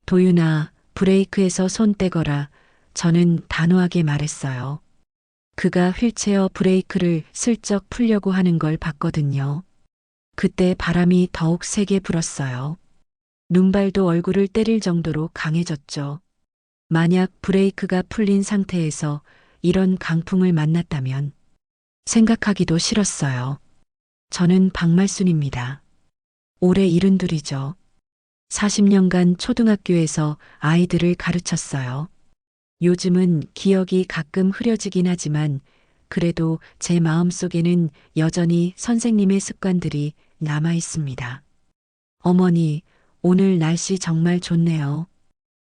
도윤아, 브레이크에서 손 떼거라. 저는 단호하게 말했어요. 그가 휠체어 브레이크를 슬쩍 풀려고 하는 걸 봤거든요. 그때 바람이 더욱 세게 불었어요. 눈발도 얼굴을 때릴 정도로 강해졌죠. 만약 브레이크가 풀린 상태에서 이런 강풍을 만났다면 생각하기도 싫었어요. 저는 박말순입니다. 올해 72이죠. 40년간 초등학교에서 아이들을 가르쳤어요. 요즘은 기억이 가끔 흐려지긴 하지만 그래도 제 마음속에는 여전히 선생님의 습관들이 남아 있습니다. 어머니, 오늘 날씨 정말 좋네요.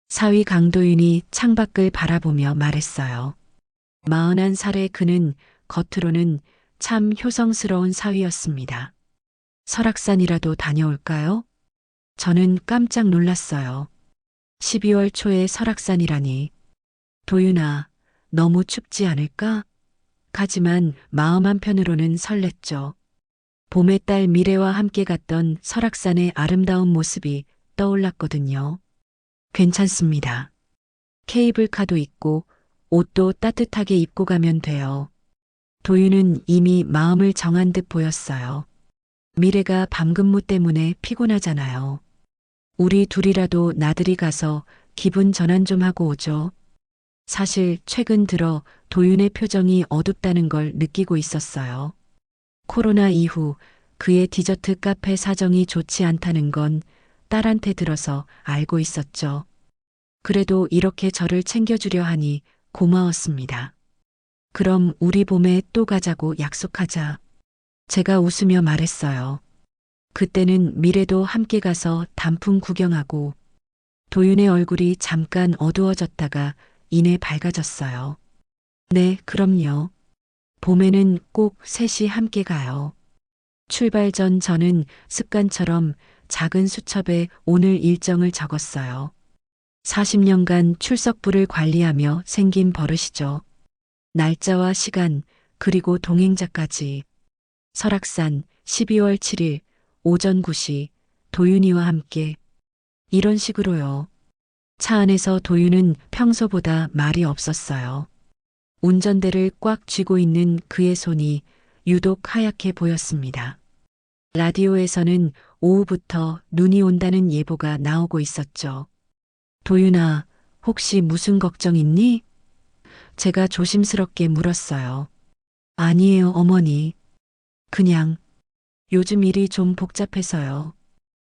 사위 강도윤이 창밖을 바라보며 말했어요. 41살의 그는 겉으로는 참 효성스러운 사위였습니다. 설악산이라도 다녀올까요? 저는 깜짝 놀랐어요. 12월 초에 설악산이라니. 도윤아, 너무 춥지 않을까? 하지만 마음 한편으로는 설렜죠. 봄의 딸 미래와 함께 갔던 설악산의 아름다운 모습이 떠올랐거든요. 괜찮습니다. 케이블카도 있고 옷도 따뜻하게 입고 가면 돼요. 도윤은 이미 마음을 정한 듯 보였어요. 미래가 밤 근무 때문에 피곤하잖아요. 우리 둘이라도 나들이 가서 기분 전환 좀 하고 오죠. 사실 최근 들어 도윤의 표정이 어둡다는 걸 느끼고 있었어요. 코로나 이후 그의 디저트 카페 사정이 좋지 않다는 건 딸한테 들어서 알고 있었죠. 그래도 이렇게 저를 챙겨주려 하니 고마웠습니다. 그럼 우리 봄에 또 가자고 약속하자. 제가 웃으며 말했어요. 그때는 미래도 함께 가서 단풍 구경하고 도윤의 얼굴이 잠깐 어두워졌다가 이내 밝아졌어요. 네, 그럼요. 봄에는 꼭 셋이 함께 가요. 출발 전 저는 습관처럼 작은 수첩에 오늘 일정을 적었어요. 40년간 출석부를 관리하며 생긴 버릇이죠. 날짜와 시간, 그리고 동행자까지. 설악산 12월 7일 오전 9시 도윤이와 함께. 이런 식으로요. 차 안에서 도윤은 평소보다 말이 없었어요. 운전대를 꽉 쥐고 있는 그의 손이 유독 하얗게 보였습니다. 라디오에서는 오후부터 눈이 온다는 예보가 나오고 있었죠. 도윤아, 혹시 무슨 걱정 있니? 제가 조심스럽게 물었어요. 아니에요, 어머니. 그냥 요즘 일이 좀 복잡해서요.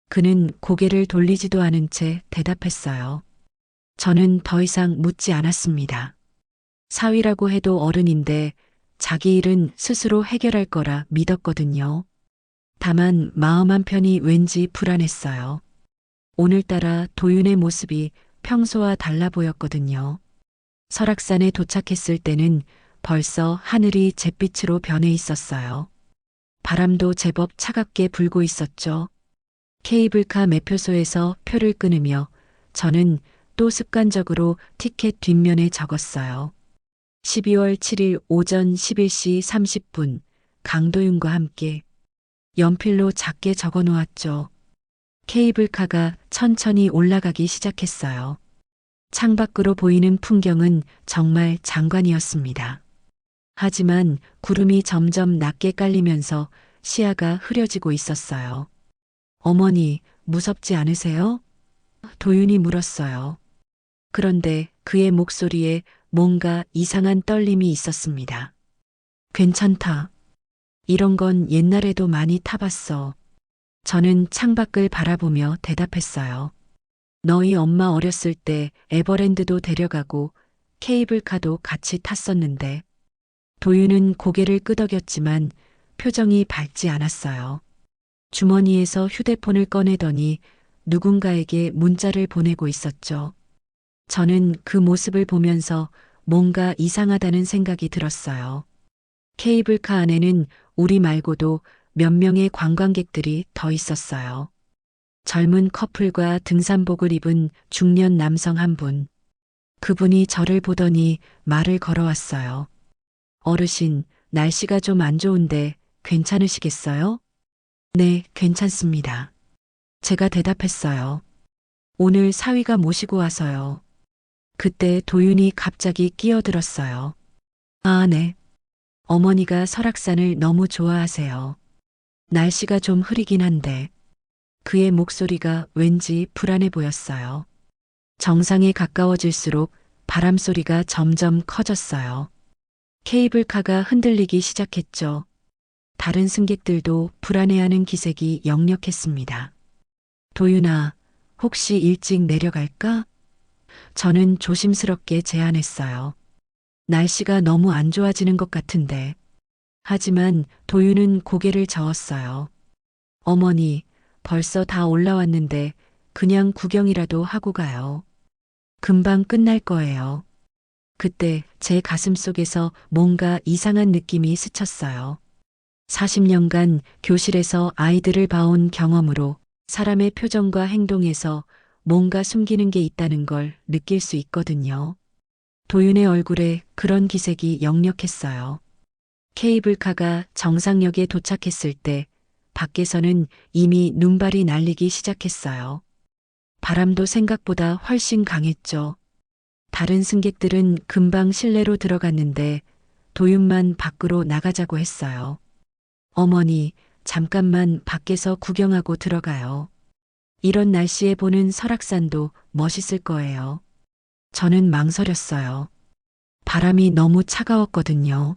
그는 고개를 돌리지도 않은 채 대답했어요. 저는 더 이상 묻지 않았습니다. 사위라고 해도 어른인데 자기 일은 스스로 해결할 거라 믿었거든요. 다만 마음 한편이 왠지 불안했어요. 오늘따라 도윤의 모습이 평소와 달라 보였거든요. 설악산에 도착했을 때는 벌써 하늘이 잿빛으로 변해 있었어요. 바람도 제법 차갑게 불고 있었죠. 케이블카 매표소에서 표를 끊으며 저는 또 습관적으로 티켓 뒷면에 적었어요. 12월 7일 오전 11시 30분 강도윤과 함께. 연필로 작게 적어 놓았죠. 케이블카가 천천히 올라가기 시작했어요. 창밖으로 보이는 풍경은 정말 장관이었습니다. 하지만 구름이 점점 낮게 깔리면서 시야가 흐려지고 있었어요. 어머니, 무섭지 않으세요? 도윤이 물었어요. 그런데 그의 목소리에 뭔가 이상한 떨림이 있었습니다. 괜찮다. 이런 건 옛날에도 많이 타봤어. 저는 창밖을 바라보며 대답했어요. 너희 엄마 어렸을 때 에버랜드도 데려가고 케이블카도 같이 탔었는데. 도윤은 고개를 끄덕였지만 표정이 밝지 않았어요. 주머니에서 휴대폰을 꺼내더니 누군가에게 문자를 보내고 있었죠. 저는 그 모습을 보면서 뭔가 이상하다는 생각이 들었어요. 케이블카 안에는 우리 말고도 몇 명의 관광객들이 더 있었어요. 젊은 커플과 등산복을 입은 중년 남성 한 분. 그분이 저를 보더니 말을 걸어왔어요. 어르신, 날씨가 좀 안 좋은데 괜찮으시겠어요? 네, 괜찮습니다. 제가 대답했어요. 오늘 사위가 모시고 와서요. 그때 도윤이 갑자기 끼어들었어요. 아, 네. 어머니가 설악산을 너무 좋아하세요. 날씨가 좀 흐리긴 한데 그의 목소리가 왠지 불안해 보였어요. 정상에 가까워질수록 바람 소리가 점점 커졌어요. 케이블카가 흔들리기 시작했죠. 다른 승객들도 불안해하는 기색이 역력했습니다. 도윤아, 혹시 일찍 내려갈까? 저는 조심스럽게 제안했어요. 날씨가 너무 안 좋아지는 것 같은데. 하지만 도윤은 고개를 저었어요. 어머니, 벌써 다 올라왔는데 그냥 구경이라도 하고 가요. 금방 끝날 거예요. 그때 제 가슴 속에서 뭔가 이상한 느낌이 스쳤어요. 40년간 교실에서 아이들을 봐온 경험으로 사람의 표정과 행동에서 뭔가 숨기는 게 있다는 걸 느낄 수 있거든요. 도윤의 얼굴에 그런 기색이 역력했어요. 케이블카가 정상역에 도착했을 때 밖에서는 이미 눈발이 날리기 시작했어요. 바람도 생각보다 훨씬 강했죠. 다른 승객들은 금방 실내로 들어갔는데 도윤만 밖으로 나가자고 했어요. 어머니, 잠깐만 밖에서 구경하고 들어가요. 이런 날씨에 보는 설악산도 멋있을 거예요. 저는 망설였어요. 바람이 너무 차가웠거든요.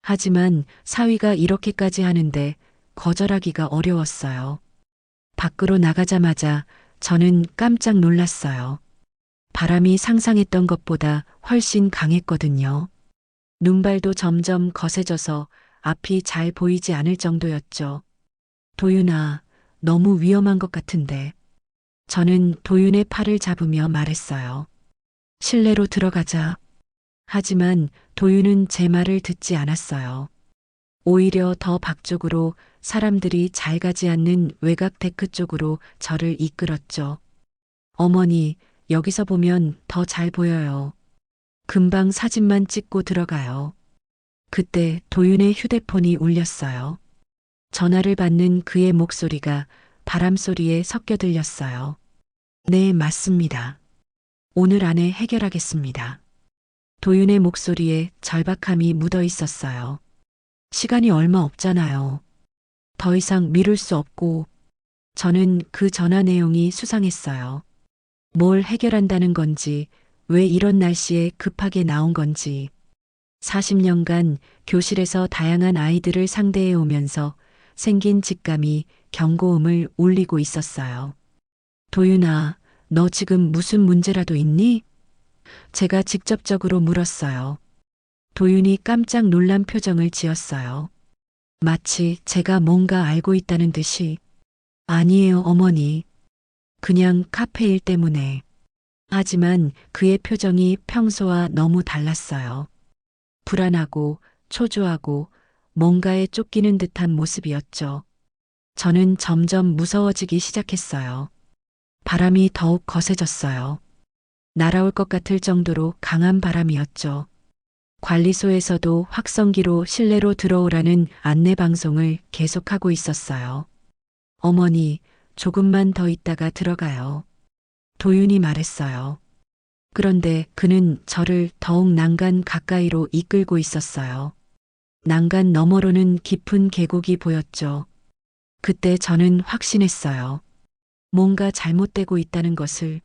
하지만 사위가 이렇게까지 하는데 거절하기가 어려웠어요. 밖으로 나가자마자 저는 깜짝 놀랐어요. 바람이 상상했던 것보다 훨씬 강했거든요. 눈발도 점점 거세져서 앞이 잘 보이지 않을 정도였죠. 도윤아, 너무 위험한 것 같은데. 저는 도윤의 팔을 잡으며 말했어요. 실내로 들어가자. 하지만 도윤은 제 말을 듣지 않았어요. 오히려 더 밖쪽으로 사람들이 잘 가지 않는 외곽 데크 쪽으로 저를 이끌었죠. 어머니, 여기서 보면 더 잘 보여요. 금방 사진만 찍고 들어가요. 그때 도윤의 휴대폰이 울렸어요. 전화를 받는 그의 목소리가 바람 소리에 섞여 들렸어요. 네, 맞습니다. 오늘 안에 해결하겠습니다. 도윤의 목소리에 절박함이 묻어 있었어요. 시간이 얼마 없잖아요. 더 이상 미룰 수 없고, 저는 그 전화 내용이 수상했어요. 뭘 해결한다는 건지, 왜 이런 날씨에 급하게 나온 건지. 40년간 교실에서 다양한 아이들을 상대해 오면서 생긴 직감이 경고음을 울리고 있었어요. 도윤아, 너 지금 무슨 문제라도 있니? 제가 직접적으로 물었어요. 도윤이 깜짝 놀란 표정을 지었어요. 마치 제가 뭔가 알고 있다는 듯이. 아니에요, 어머니. 그냥 카페 일 때문에. 하지만 그의 표정이 평소와 너무 달랐어요. 불안하고 초조하고 뭔가에 쫓기는 듯한 모습이었죠. 저는 점점 무서워지기 시작했어요. 바람이 더욱 거세졌어요. 날아올 것 같을 정도로 강한 바람이었죠. 관리소에서도 확성기로 실내로 들어오라는 안내 방송을 계속하고 있었어요. 어머니, 조금만 더 있다가 들어가요. 도윤이 말했어요. 그런데 그는 저를 더욱 난간 가까이로 이끌고 있었어요. 난간 너머로는 깊은 계곡이 보였죠. 그때 저는 확신했어요. 뭔가 잘못되고 있다는 것을.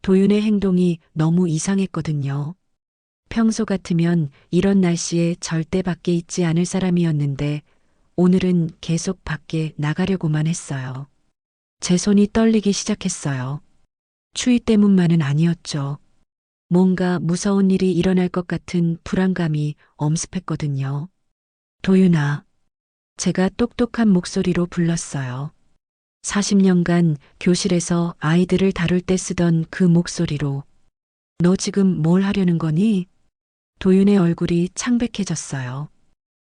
도윤의 행동이 너무 이상했거든요. 평소 같으면 이런 날씨에 절대 밖에 있지 않을 사람이었는데 오늘은 계속 밖에 나가려고만 했어요. 제 손이 떨리기 시작했어요. 추위 때문만은 아니었죠. 뭔가 무서운 일이 일어날 것 같은 불안감이 엄습했거든요. 도윤아, 제가 똑똑한 목소리로 불렀어요. 40년간 교실에서 아이들을 다룰 때 쓰던 그 목소리로. 너 지금 뭘 하려는 거니? 도윤의 얼굴이 창백해졌어요.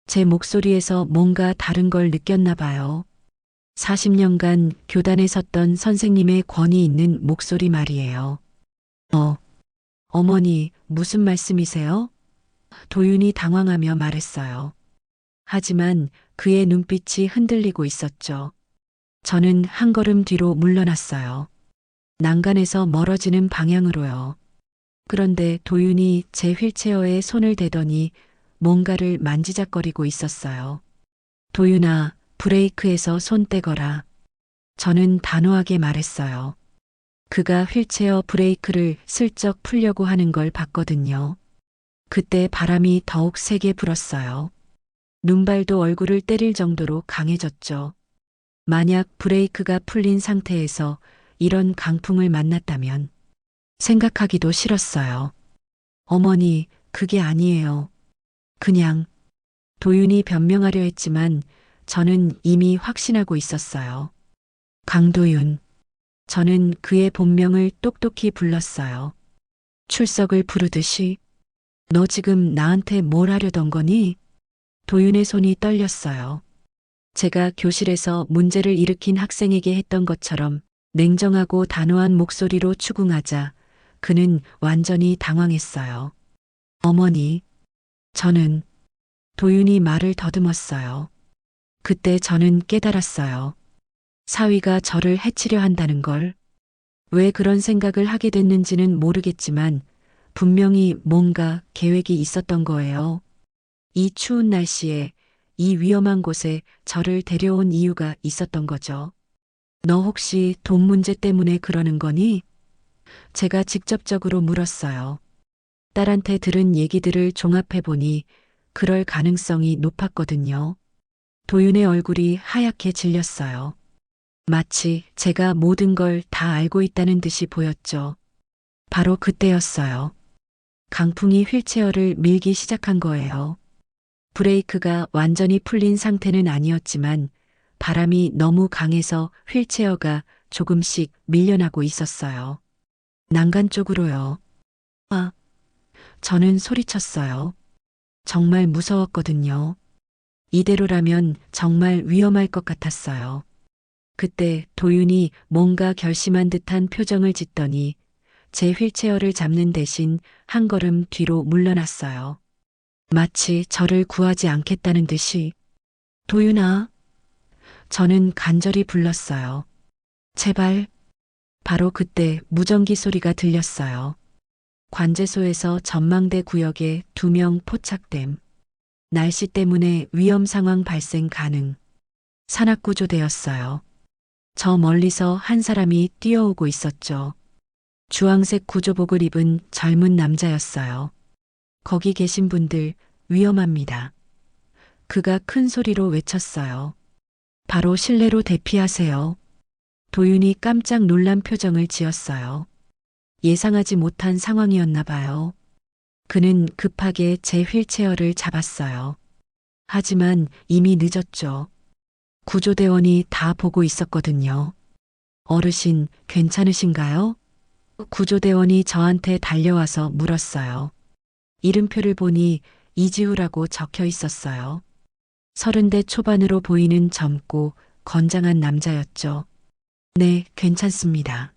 제 목소리에서 뭔가 다른 걸 느꼈나 봐요. 40년간 교단에 섰던 선생님의 권위 있는 목소리 말이에요. 어머니, 무슨 말씀이세요? 도윤이 당황하며 말했어요. 하지만 그의 눈빛이 흔들리고 있었죠. 저는 한 걸음 뒤로 물러났어요. 난간에서 멀어지는 방향으로요. 그런데 도윤이 제 휠체어에 손을 대더니 뭔가를 만지작거리고 있었어요. 도윤아, 브레이크에서 손 떼거라. 저는 단호하게 말했어요. 그가 휠체어 브레이크를 슬쩍 풀려고 하는 걸 봤거든요. 그때 바람이 더욱 세게 불었어요. 눈발도 얼굴을 때릴 정도로 강해졌죠. 만약 브레이크가 풀린 상태에서 이런 강풍을 만났다면 생각하기도 싫었어요. 어머니, 그게 아니에요. 그냥 도윤이 변명하려 했지만 저는 이미 확신하고 있었어요. 강도윤. 저는 그의 본명을 똑똑히 불렀어요. 출석을 부르듯이. 너 지금 나한테 뭘 하려던 거니? 도윤의 손이 떨렸어요. 제가 교실에서 문제를 일으킨 학생에게 했던 것처럼 냉정하고 단호한 목소리로 추궁하자 그는 완전히 당황했어요. 어머니, 저는 도윤이 말을 더듬었어요. 그때 저는 깨달았어요. 사위가 저를 해치려 한다는 걸. 왜 그런 생각을 하게 됐는지는 모르겠지만 분명히 뭔가 계획이 있었던 거예요. 이 추운 날씨에 이 위험한 곳에 저를 데려온 이유가 있었던 거죠. 너 혹시 돈 문제 때문에 그러는 거니? 제가 직접적으로 물었어요. 딸한테 들은 얘기들을 종합해보니 그럴 가능성이 높았거든요. 도윤의 얼굴이 하얗게 질렸어요. 마치 제가 모든 걸 다 알고 있다는 듯이 보였죠. 바로 그때였어요. 강풍이 휠체어를 밀기 시작한 거예요. 브레이크가 완전히 풀린 상태는 아니었지만 바람이 너무 강해서 휠체어가 조금씩 밀려나고 있었어요. 난간 쪽으로요. 아, 저는 소리쳤어요. 정말 무서웠거든요. 이대로라면 정말 위험할 것 같았어요. 그때 도윤이 뭔가 결심한 듯한 표정을 짓더니 제 휠체어를 잡는 대신 한 걸음 뒤로 물러났어요. 마치 저를 구하지 않겠다는 듯이. 도윤아. 저는 간절히 불렀어요. 제발. 바로 그때 무전기 소리가 들렸어요. 관제소에서 전망대 구역에 2명 포착됨. 날씨 때문에 위험 상황 발생 가능. 산악구조되었어요. 저 멀리서 한 사람이 뛰어오고 있었죠. 주황색 구조복을 입은 젊은 남자였어요. 거기 계신 분들 위험합니다. 그가 큰 소리로 외쳤어요. 바로 실내로 대피하세요. 도윤이 깜짝 놀란 표정을 지었어요. 예상하지 못한 상황이었나 봐요. 그는 급하게 제 휠체어를 잡았어요. 하지만 이미 늦었죠. 구조대원이 다 보고 있었거든요. 어르신, 괜찮으신가요? 구조대원이 저한테 달려와서 물었어요. 이름표를 보니 이지우라고 적혀 있었어요. 30대 초반으로 보이는 젊고 건장한 남자였죠. 네, 괜찮습니다.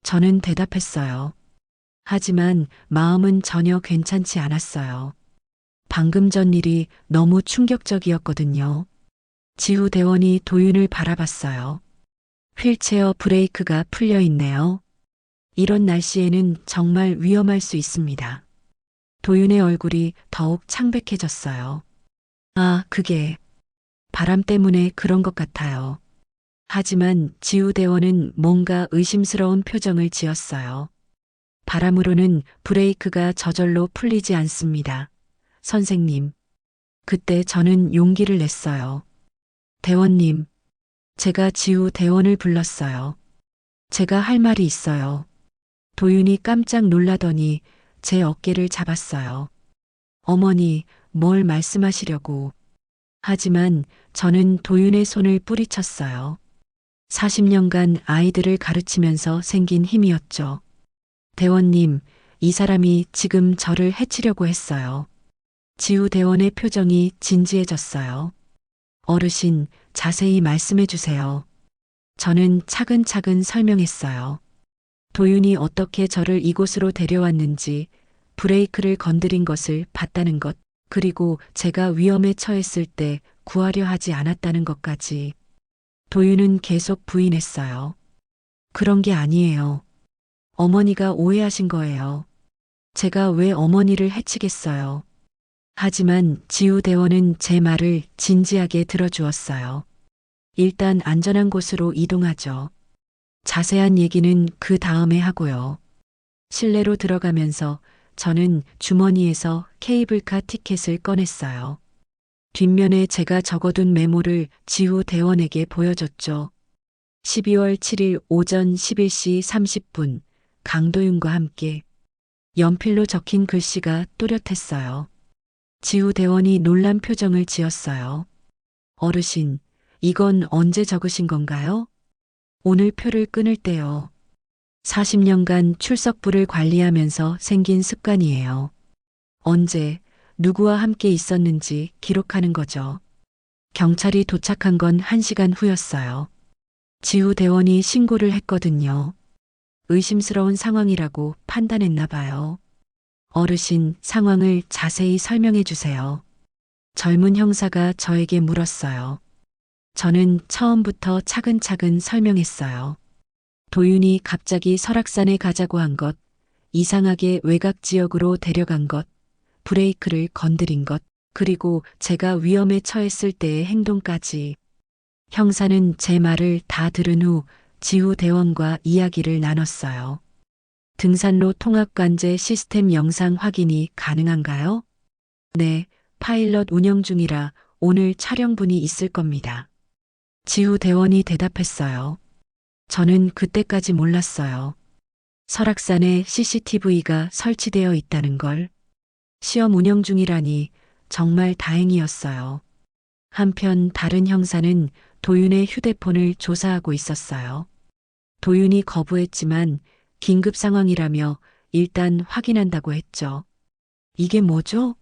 저는 대답했어요. 하지만 마음은 전혀 괜찮지 않았어요. 방금 전 일이 너무 충격적이었거든요. 지우 대원이 도윤을 바라봤어요. 휠체어 브레이크가 풀려 있네요. 이런 날씨에는 정말 위험할 수 있습니다. 도윤의 얼굴이 더욱 창백해졌어요. 아, 그게 바람 때문에 그런 것 같아요. 하지만 지우 대원은 뭔가 의심스러운 표정을 지었어요. 바람으로는 브레이크가 저절로 풀리지 않습니다. 선생님. 그때 저는 용기를 냈어요. 대원님. 제가 지우 대원을 불렀어요. 제가 할 말이 있어요. 도윤이 깜짝 놀라더니 제 어깨를 잡았어요. 어머니, 뭘 말씀하시려고. 하지만 저는 도윤의 손을 뿌리쳤어요. 40년간 아이들을 가르치면서 생긴 힘이었죠. 대원님, 이 사람이 지금 저를 해치려고 했어요. 지우 대원의 표정이 진지해졌어요. 어르신, 자세히 말씀해 주세요. 저는 차근차근 설명했어요. 도윤이 어떻게 저를 이곳으로 데려왔는지, 브레이크를 건드린 것을 봤다는 것, 그리고 제가 위험에 처했을 때 구하려 하지 않았다는 것까지. 도윤은 계속 부인했어요. 그런 게 아니에요. 어머니가 오해하신 거예요. 제가 왜 어머니를 해치겠어요. 하지만 지우 대원은 제 말을 진지하게 들어주었어요. 일단 안전한 곳으로 이동하죠. 자세한 얘기는 그 다음에 하고요. 실내로 들어가면서 저는 주머니에서 케이블카 티켓을 꺼냈어요. 뒷면에 제가 적어둔 메모를 지우 대원에게 보여줬죠. 12월 7일 오전 11시 30분 강도윤과 함께 연필로 적힌 글씨가 또렷했어요. 지우 대원이 놀란 표정을 지었어요. 어르신, 이건 언제 적으신 건가요? 오늘 표를 끊을 때요. 40년간 출석부를 관리하면서 생긴 습관이에요. 언제, 누구와 함께 있었는지 기록하는 거죠. 경찰이 도착한 건 1시간 후였어요. 지우 대원이 신고를 했거든요. 의심스러운 상황이라고 판단했나 봐요. 어르신, 상황을 자세히 설명해 주세요. 젊은 형사가 저에게 물었어요. 저는 처음부터 차근차근 설명했어요. 도윤이 갑자기 설악산에 가자고 한 것, 이상하게 외곽 지역으로 데려간 것, 브레이크를 건드린 것, 그리고 제가 위험에 처했을 때의 행동까지. 형사는 제 말을 다 들은 후 지우 대원과 이야기를 나눴어요. 등산로 통합관제 시스템 영상 확인이 가능한가요? 네, 파일럿 운영 중이라 오늘 촬영분이 있을 겁니다. 지우 대원이 대답했어요. 저는 그때까지 몰랐어요. 설악산에 CCTV가 설치되어 있다는 걸. 시험 운영 중이라니 정말 다행이었어요. 한편 다른 형사는 도윤의 휴대폰을 조사하고 있었어요. 도윤이 거부했지만 긴급 상황이라며 일단 확인한다고 했죠. 이게 뭐죠?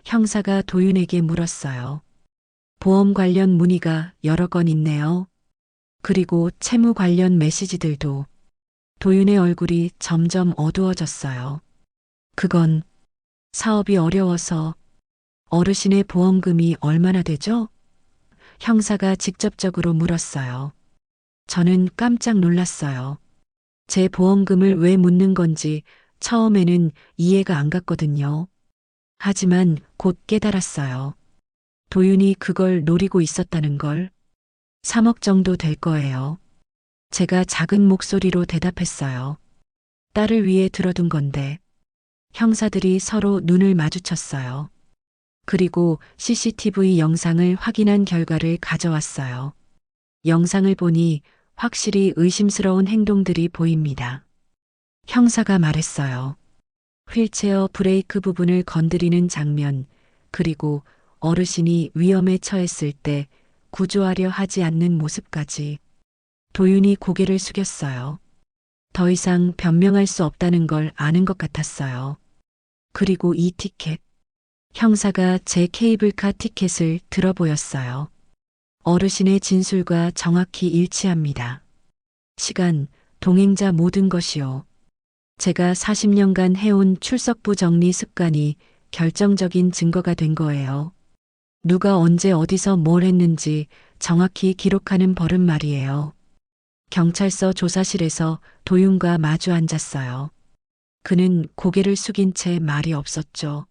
형사가 도윤에게 물었어요. 보험 관련 문의가 여러 건 있네요. 그리고 채무 관련 메시지들도. 도윤의 얼굴이 점점 어두워졌어요. 그건 사업이 어려워서. 어르신의 보험금이 얼마나 되죠? 형사가 직접적으로 물었어요. 저는 깜짝 놀랐어요. 제 보험금을 왜 묻는 건지 처음에는 이해가 안 갔거든요. 하지만 곧 깨달았어요. 도윤이 그걸 노리고 있었다는 걸. 3억 정도 될 거예요. 제가 작은 목소리로 대답했어요. 딸을 위해 들어둔 건데. 형사들이 서로 눈을 마주쳤어요. 그리고 CCTV 영상을 확인한 결과를 가져왔어요. 영상을 보니 확실히 의심스러운 행동들이 보입니다. 형사가 말했어요. 휠체어 브레이크 부분을 건드리는 장면, 그리고 어르신이 위험에 처했을 때 구조하려 하지 않는 모습까지. 도윤이 고개를 숙였어요. 더 이상 변명할 수 없다는 걸 아는 것 같았어요. 그리고 이 티켓. 형사가 제 케이블카 티켓을 들어 보였어요. 어르신의 진술과 정확히 일치합니다. 시간, 동행자 모든 것이요. 제가 40년간 해온 출석부 정리 습관이 결정적인 증거가 된 거예요. 누가 언제 어디서 뭘 했는지 정확히 기록하는 버릇 말이에요. 경찰서 조사실에서 도윤과 마주 앉았어요. 그는 고개를 숙인 채 말이 없었죠.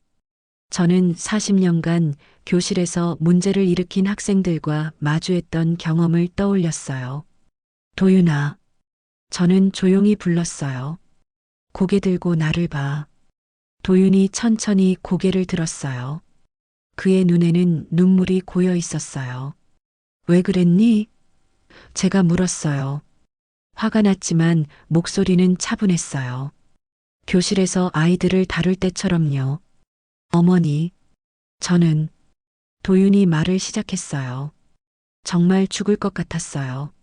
저는 40년간 교실에서 문제를 일으킨 학생들과 마주했던 경험을 떠올렸어요. 도윤아. 저는 조용히 불렀어요. 고개 들고 나를 봐. 도윤이 천천히 고개를 들었어요. 그의 눈에는 눈물이 고여 있었어요. 왜 그랬니? 제가 물었어요. 화가 났지만 목소리는 차분했어요. 교실에서 아이들을 다룰 때처럼요. 어머니, 저는. 도윤이 말을 시작했어요. 정말 죽을 것 같았어요.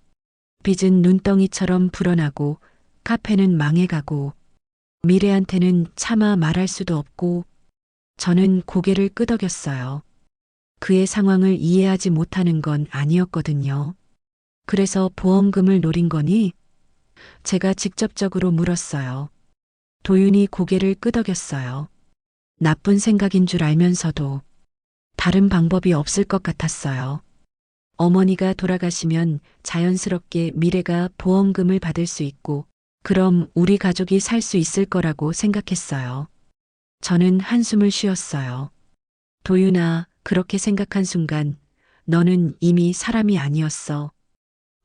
빚은 눈덩이처럼 불어나고 카페는 망해가고 미래한테는 차마 말할 수도 없고. 저는 고개를 끄덕였어요. 그의 상황을 이해하지 못하는 건 아니었거든요. 그래서 보험금을 노린 거니? 제가 직접적으로 물었어요. 도윤이 고개를 끄덕였어요. 나쁜 생각인 줄 알면서도 다른 방법이 없을 것 같았어요. 어머니가 돌아가시면 자연스럽게 미래가 보험금을 받을 수 있고 그럼 우리 가족이 살 수 있을 거라고 생각했어요. 저는 한숨을 쉬었어요. 도윤아, 그렇게 생각한 순간 너는 이미 사람이 아니었어.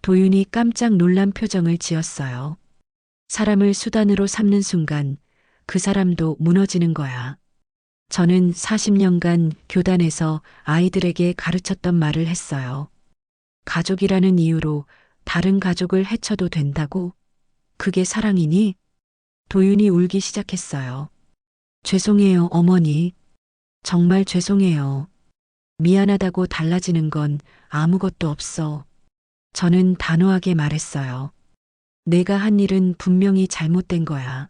도윤이 깜짝 놀란 표정을 지었어요. 사람을 수단으로 삼는 순간 그 사람도 무너지는 거야. 저는 40년간 교단에서 아이들에게 가르쳤던 말을 했어요. 가족이라는 이유로 다른 가족을 해쳐도 된다고? 그게 사랑이니? 도윤이 울기 시작했어요. 죄송해요, 어머니. 정말 죄송해요. 미안하다고 달라지는 건 아무것도 없어. 저는 단호하게 말했어요. 내가 한 일은 분명히 잘못된 거야.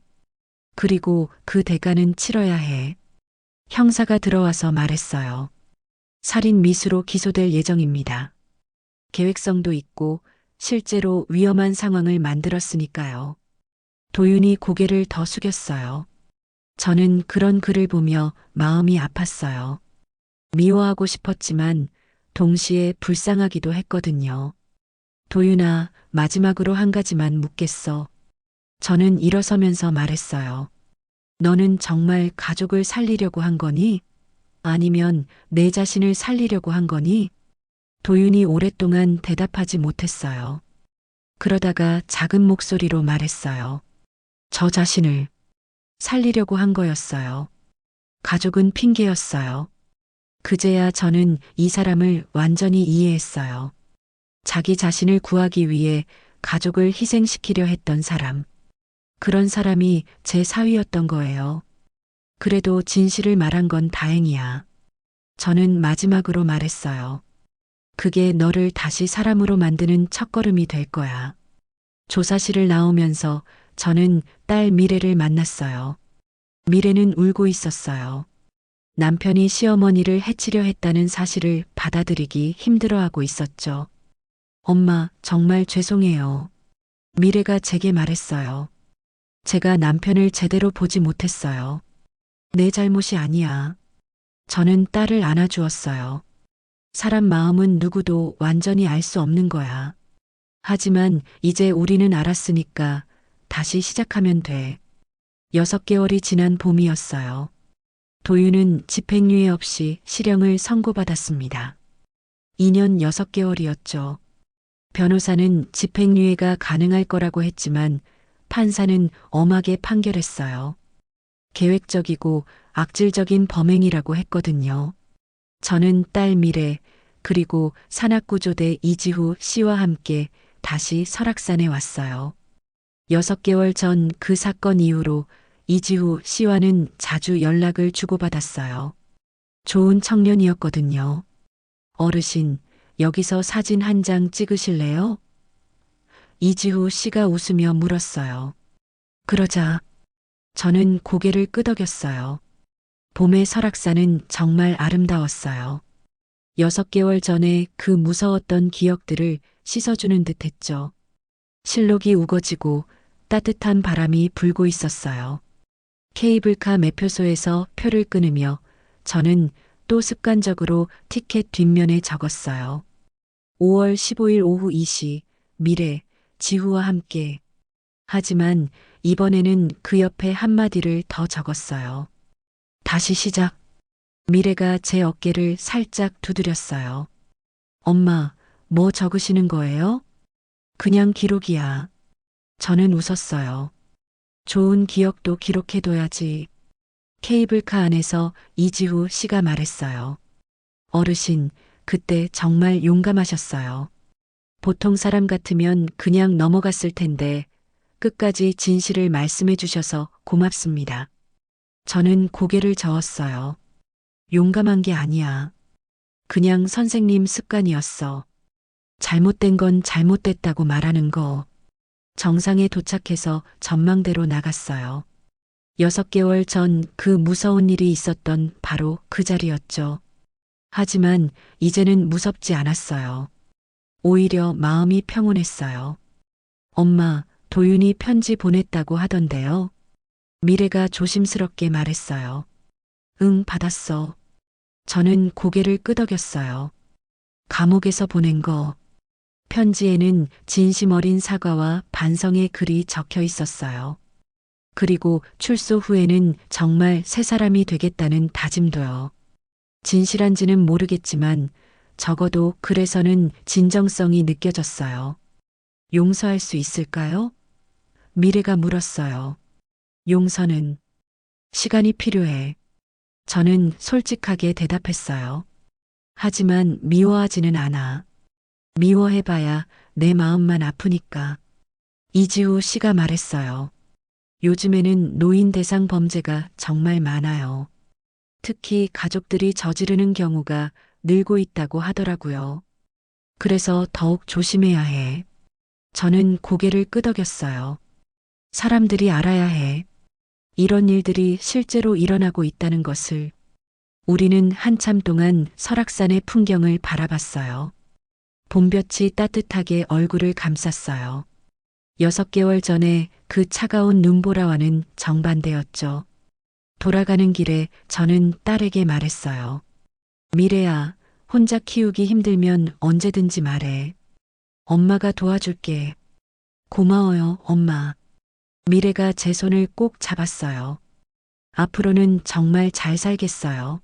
그리고 그 대가는 치러야 해. 형사가 들어와서 말했어요. 살인 미수로 기소될 예정입니다. 계획성도 있고 실제로 위험한 상황을 만들었으니까요. 도윤이 고개를 더 숙였어요. 저는 그런 글을 보며 마음이 아팠어요. 미워하고 싶었지만 동시에 불쌍하기도 했거든요. 도윤아, 마지막으로 한 가지만 묻겠어. 저는 일어서면서 말했어요. 너는 정말 가족을 살리려고 한 거니? 아니면 내 자신을 살리려고 한 거니? 도윤이 오랫동안 대답하지 못했어요. 그러다가 작은 목소리로 말했어요. 저 자신을 살리려고 한 거였어요. 가족은 핑계였어요. 그제야 저는 이 사람을 완전히 이해했어요. 자기 자신을 구하기 위해 가족을 희생시키려 했던 사람. 그런 사람이 제 사위였던 거예요. 그래도 진실을 말한 건 다행이야. 저는 마지막으로 말했어요. 그게 너를 다시 사람으로 만드는 첫걸음이 될 거야. 조사실을 나오면서 저는 딸 미래를 만났어요. 미래는 울고 있었어요. 남편이 시어머니를 해치려 했다는 사실을 받아들이기 힘들어하고 있었죠. 엄마, 정말 죄송해요. 미래가 제게 말했어요. 제가 남편을 제대로 보지 못했어요. 내 잘못이 아니야. 저는 딸을 안아주었어요. 사람 마음은 누구도 완전히 알 수 없는 거야. 하지만 이제 우리는 알았으니까 다시 시작하면 돼. 6개월이 지난 봄이었어요. 도윤은 집행유예 없이 실형을 선고받았습니다. 2년 6개월이었죠. 변호사는 집행유예가 가능할 거라고 했지만 판사는 엄하게 판결했어요. 계획적이고 악질적인 범행이라고 했거든요. 저는 딸 미래 그리고 산악구조대 이지후 씨와 함께 다시 설악산에 왔어요. 6개월 전 그 사건 이후로 이지후 씨와는 자주 연락을 주고받았어요. 좋은 청년이었거든요. 어르신, 여기서 사진 한 장 찍으실래요? 이지후 씨가 웃으며 물었어요. 그러자 저는 고개를 끄덕였어요. 봄의 설악산은 정말 아름다웠어요. 6개월 전에 그 무서웠던 기억들을 씻어주는 듯 했죠. 실록이 우거지고 따뜻한 바람이 불고 있었어요. 케이블카 매표소에서 표를 끊으며 저는 또 습관적으로 티켓 뒷면에 적었어요. 5월 15일 오후 2시, 미래, 지후와 함께. 하지만 이번에는 그 옆에 한마디를 더 적었어요. 다시 시작. 미래가 제 어깨를 살짝 두드렸어요. 엄마, 뭐 적으시는 거예요? 그냥 기록이야. 저는 웃었어요. 좋은 기억도 기록해둬야지. 케이블카 안에서 이지후 씨가 말했어요. 어르신, 그때 정말 용감하셨어요. 보통 사람 같으면 그냥 넘어갔을 텐데 끝까지 진실을 말씀해 주셔서 고맙습니다. 저는 고개를 저었어요. 용감한 게 아니야. 그냥 선생님 습관이었어. 잘못된 건 잘못됐다고 말하는 거. 정상에 도착해서 전망대로 나갔어요. 6개월 전 그 무서운 일이 있었던 바로 그 자리였죠. 하지만 이제는 무섭지 않았어요. 오히려 마음이 평온했어요. 엄마, 도윤이 편지 보냈다고 하던데요. 미래가 조심스럽게 말했어요. 응, 받았어. 저는 고개를 끄덕였어요. 감옥에서 보낸 거. 편지에는 진심 어린 사과와 반성의 글이 적혀 있었어요. 그리고 출소 후에는 정말 새 사람이 되겠다는 다짐도요. 진실한지는 모르겠지만 적어도 글에서는 진정성이 느껴졌어요. 용서할 수 있을까요? 미래가 물었어요. 용서는 시간이 필요해. 저는 솔직하게 대답했어요. 하지만 미워하지는 않아. 미워해봐야 내 마음만 아프니까. 이지우 씨가 말했어요. 요즘에는 노인 대상 범죄가 정말 많아요. 특히 가족들이 저지르는 경우가 늘고 있다고 하더라고요. 그래서 더욱 조심해야 해. 저는 고개를 끄덕였어요. 사람들이 알아야 해. 이런 일들이 실제로 일어나고 있다는 것을. 우리는 한참 동안 설악산의 풍경을 바라봤어요. 봄볕이 따뜻하게 얼굴을 감쌌어요. 6개월 전에 그 차가운 눈보라와는 정반대였죠. 돌아가는 길에 저는 딸에게 말했어요. 미래야, 혼자 키우기 힘들면 언제든지 말해. 엄마가 도와줄게. 고마워요, 엄마. 미래가 제 손을 꼭 잡았어요. 앞으로는 정말 잘 살겠어요.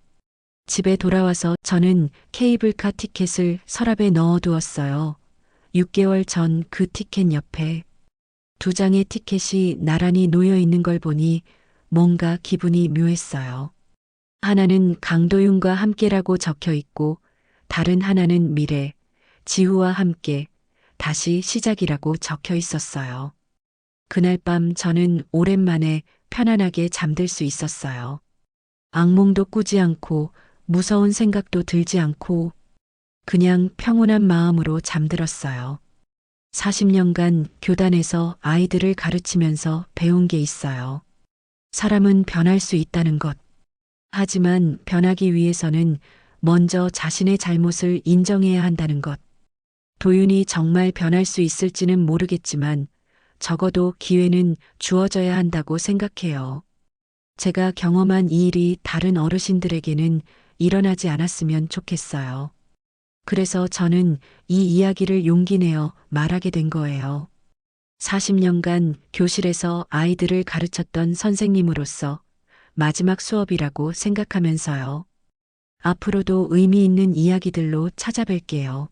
집에 돌아와서 저는 케이블카 티켓을 서랍에 넣어두었어요. 6개월 전 그 티켓 옆에 2장의 티켓이 나란히 놓여 있는 걸 보니 뭔가 기분이 묘했어요. 하나는 강도윤과 함께라고 적혀 있고 다른 하나는 미래, 지우와 함께 다시 시작이라고 적혀 있었어요. 그날 밤 저는 오랜만에 편안하게 잠들 수 있었어요. 악몽도 꾸지 않고 무서운 생각도 들지 않고 그냥 평온한 마음으로 잠들었어요. 40년간 교단에서 아이들을 가르치면서 배운 게 있어요. 사람은 변할 수 있다는 것. 하지만 변하기 위해서는 먼저 자신의 잘못을 인정해야 한다는 것. 도윤이 정말 변할 수 있을지는 모르겠지만 적어도 기회는 주어져야 한다고 생각해요. 제가 경험한 이 일이 다른 어르신들에게는 일어나지 않았으면 좋겠어요. 그래서 저는 이 이야기를 용기 내어 말하게 된 거예요. 40년간 교실에서 아이들을 가르쳤던 선생님으로서 마지막 수업이라고 생각하면서요. 앞으로도 의미 있는 이야기들로 찾아뵐게요.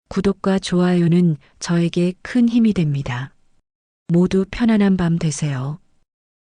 구독과 좋아요는 저에게 큰 힘이 됩니다. 모두 편안한 밤 되세요.